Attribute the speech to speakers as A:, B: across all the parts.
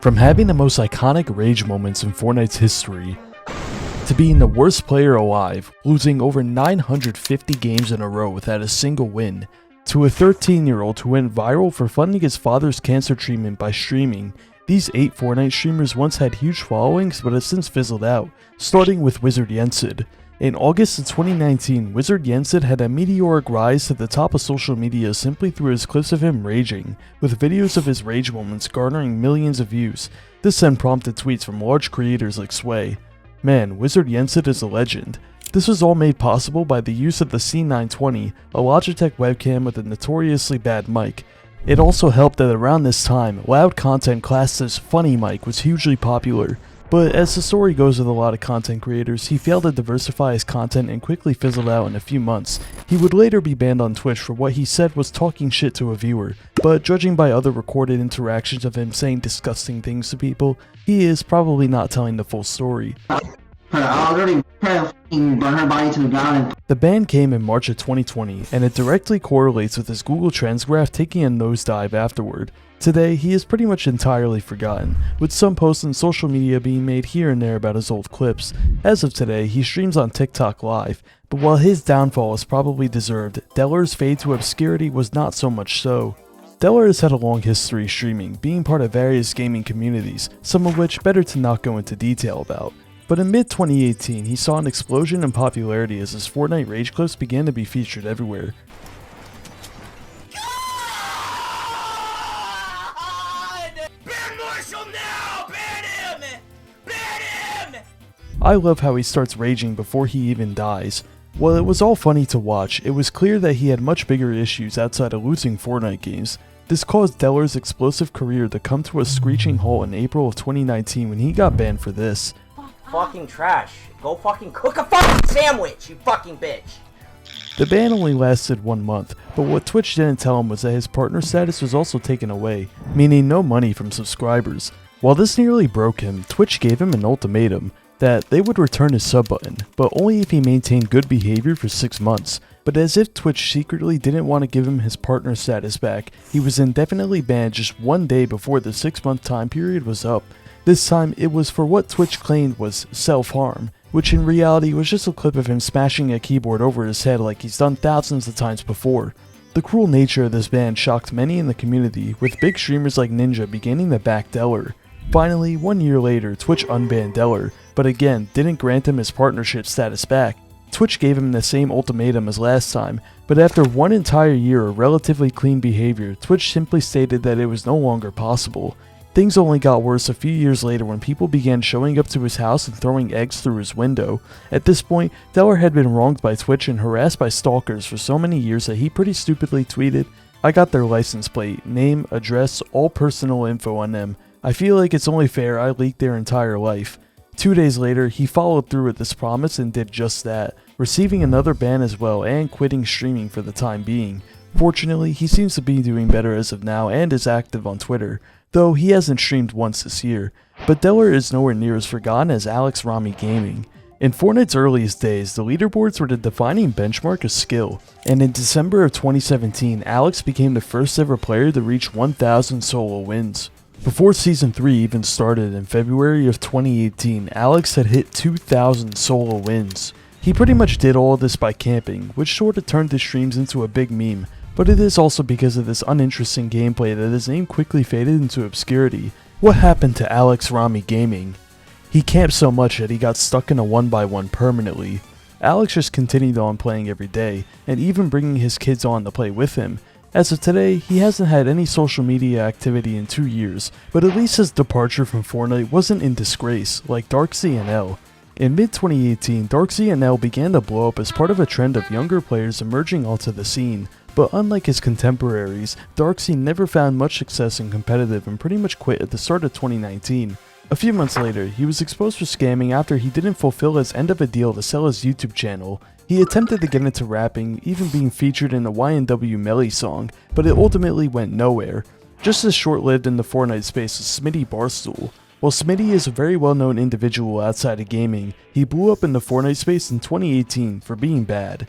A: From having the most iconic rage moments in Fortnite's history, to being the worst player alive, losing over 950 games in a row without a single win, to a 13-year-old who went viral for funding his father's cancer treatment by streaming, these 8 Fortnite streamers once had huge followings but have since fizzled out, starting with WizardYensid. In August of 2019, WizardYensid had a meteoric rise to the top of social media simply through his clips of him raging, with videos of his rage moments garnering millions of views. This then prompted tweets from large creators like Sway. Man, WizardYensid is a legend. This was all made possible by the use of the C920, a Logitech webcam with a notoriously bad mic. It also helped that around this time, loud content classed as funny mic was hugely popular. But as the story goes with a lot of content creators, he failed to diversify his content and quickly fizzled out in a few months. He would later be banned on Twitch for what he said was talking shit to a viewer, but judging by other recorded interactions of him saying disgusting things to people, he is probably not telling the full story.
B: Burn her body to the ground.
A: The ban came in March of 2020, and it directly correlates with his Google Trends graph taking a nosedive afterward. Today, he is pretty much entirely forgotten, with some posts on social media being made here and there about his old clips. As of today, he streams on TikTok Live, but while his downfall is probably deserved, Dellor's fade to obscurity was not so much so. Dellor has had a long history streaming, being part of various gaming communities, some of which better to not go into detail about. But in mid-2018, he saw an explosion in popularity as his Fortnite rage clips began to be featured everywhere. I love how he starts raging before he even dies. While it was all funny to watch, it was clear that he had much bigger issues outside of losing Fortnite games. This caused Dellor's explosive career to come to a screeching halt in April of 2019 when he got banned for this.
C: Fucking trash. Go fucking cook a fucking sandwich, you fucking bitch.
A: The ban only lasted 1 month, but what Twitch didn't tell him was that his partner status was also taken away, meaning no money from subscribers. While this nearly broke him, Twitch gave him an ultimatum that they would return his sub button, but only if he maintained good behavior for 6 months. But as if Twitch secretly didn't want to give him his partner status back, he was indefinitely banned just 1 day before the 6-month time period was up. This time, it was for what Twitch claimed was self-harm, which in reality was just a clip of him smashing a keyboard over his head like he's done thousands of times before. The cruel nature of this ban shocked many in the community, with big streamers like Ninja beginning to back Dellor. Finally, 1 year later, Twitch unbanned Dellor, but again, didn't grant him his partnership status back. Twitch gave him the same ultimatum as last time, but after 1 entire year of relatively clean behavior, Twitch simply stated that it was no longer possible. Things only got worse a few years later when people began showing up to his house and throwing eggs through his window. At this point, Dellor had been wronged by Twitch and harassed by stalkers for so many years that he pretty stupidly tweeted, "I got their license plate, name, address, all personal info on them. I feel like it's only fair I leaked their entire life." 2 days later, he followed through with this promise and did just that, receiving another ban as well and quitting streaming for the time being. Fortunately, he seems to be doing better as of now and is active on Twitter, though he hasn't streamed once this year. But Dellor is nowhere near as forgotten as AlexRamiGaming. In Fortnite's earliest days, the leaderboards were the defining benchmark of skill, and in December of 2017, Alex became the first ever player to reach 1,000 solo wins. Before Season 3 even started in February of 2018, Alex had hit 2,000 solo wins. He pretty much did all of this by camping, which sort of turned his streams into a big meme, but it is also because of this uninteresting gameplay that his name quickly faded into obscurity. What happened to AlexRamiGaming? He camped so much that he got stuck in a 1x1 permanently. Alex just continued on playing every day, and even bringing his kids on to play with him. As of today, he hasn't had any social media activity in 2 years, but at least his departure from Fortnite wasn't in disgrace, like DarkzyNL. In mid-2018, DarkzyNL began to blow up as part of a trend of younger players emerging onto the scene, but unlike his contemporaries, Darkzy never found much success in competitive and pretty much quit at the start of 2019. A few months later, he was exposed for scamming after he didn't fulfill his end of a deal to sell his YouTube channel. He attempted to get into rapping, even being featured in a YNW Melly song, but it ultimately went nowhere. Just as short-lived in the Fortnite space as SmittyBarstool. While Smitty is a very well-known individual outside of gaming, he blew up in the Fortnite space in 2018 for being bad.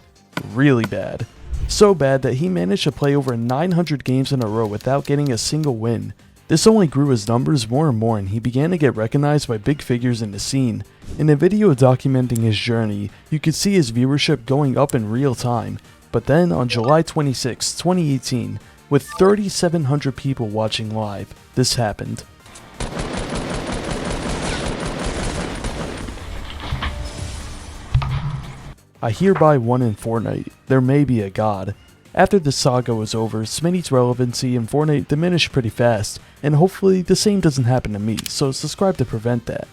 A: Really bad. So bad that he managed to play over 900 games in a row without getting a single win. This only grew his numbers more and more, and he began to get recognized by big figures in the scene. In a video documenting his journey, you could see his viewership going up in real time. But then on July 26, 2018, with 3,700 people watching live, this happened. I hereby won in Fortnite. There may be a god. After the saga was over, Smitty's relevancy in Fortnite diminished pretty fast, and hopefully the same doesn't happen to me, so subscribe to prevent that.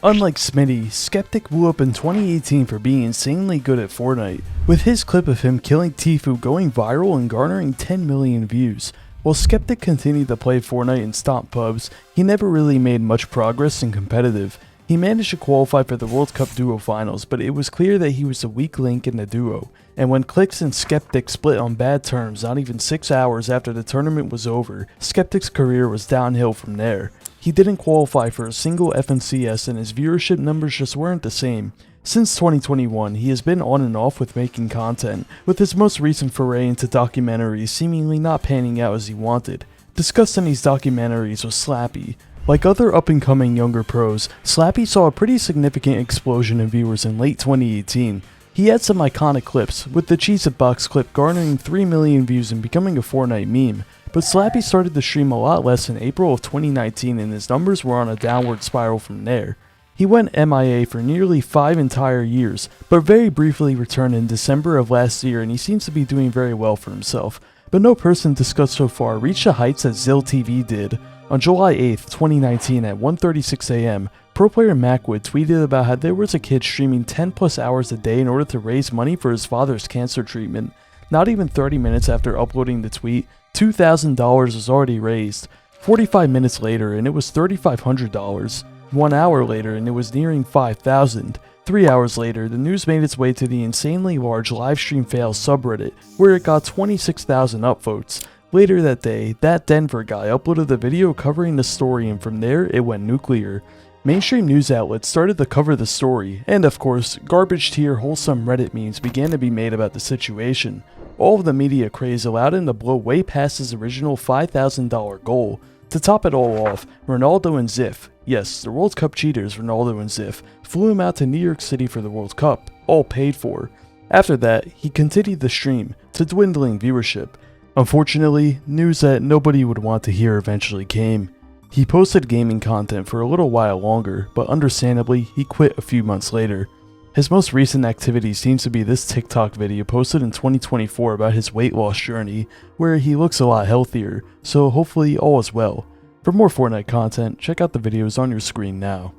A: Unlike Smitty, Sceptic blew up in 2018 for being insanely good at Fortnite, with his clip of him killing Tfue going viral and garnering 10 million views. While Sceptic continued to play Fortnite and stomp pubs, he never really made much progress in competitive. He managed to qualify for the World Cup Duo Finals, but it was clear that he was a weak link in the duo, and when Clix and Sceptic split on bad terms not even 6 hours after the tournament was over, Sceptic's career was downhill from there. He didn't qualify for a single FNCS and his viewership numbers just weren't the same. Since 2021, he has been on and off with making content, with his most recent foray into documentaries seemingly not panning out as he wanted. Discussed in these documentaries was Slappie. Like other up-and-coming younger pros, Slappie saw a pretty significant explosion in viewers in late 2018. He had some iconic clips, with the Cheez-It Box clip garnering 3 million views and becoming a Fortnite meme, but Slappie started to stream a lot less in April of 2019 and his numbers were on a downward spiral from there. He went MIA for nearly 5 entire years, but very briefly returned in December of last year and he seems to be doing very well for himself, but no person discussed so far reached the heights that zylTV did. On July 8th, 2019 at 1:36 AM, pro player Macwood tweeted about how there was a kid streaming 10 plus hours a day in order to raise money for his father's cancer treatment. Not even 30 minutes after uploading the tweet, $2,000 was already raised. 45 minutes later and it was $3,500. 1 hour later and it was nearing $5,000. 3 hours later, the news made its way to the insanely large livestream fails subreddit, where it got 26,000 upvotes. Later that day, that Denver guy uploaded the video covering the story and from there, it went nuclear. Mainstream news outlets started to cover the story, and of course, garbage tier wholesome Reddit memes began to be made about the situation. All of the media craze allowed him to blow way past his original $5,000 goal. To top it all off, Ronaldo and Ziff, yes, the World Cup cheaters Ronaldo and Ziff, flew him out to New York City for the World Cup, all paid for. After that, he continued the stream, to dwindling viewership. Unfortunately, news that nobody would want to hear eventually came. He posted gaming content for a little while longer, but understandably, he quit a few months later. His most recent activity seems to be this TikTok video posted in 2024 about his weight loss journey, where he looks a lot healthier, so hopefully all is well. For more Fortnite content, check out the videos on your screen now.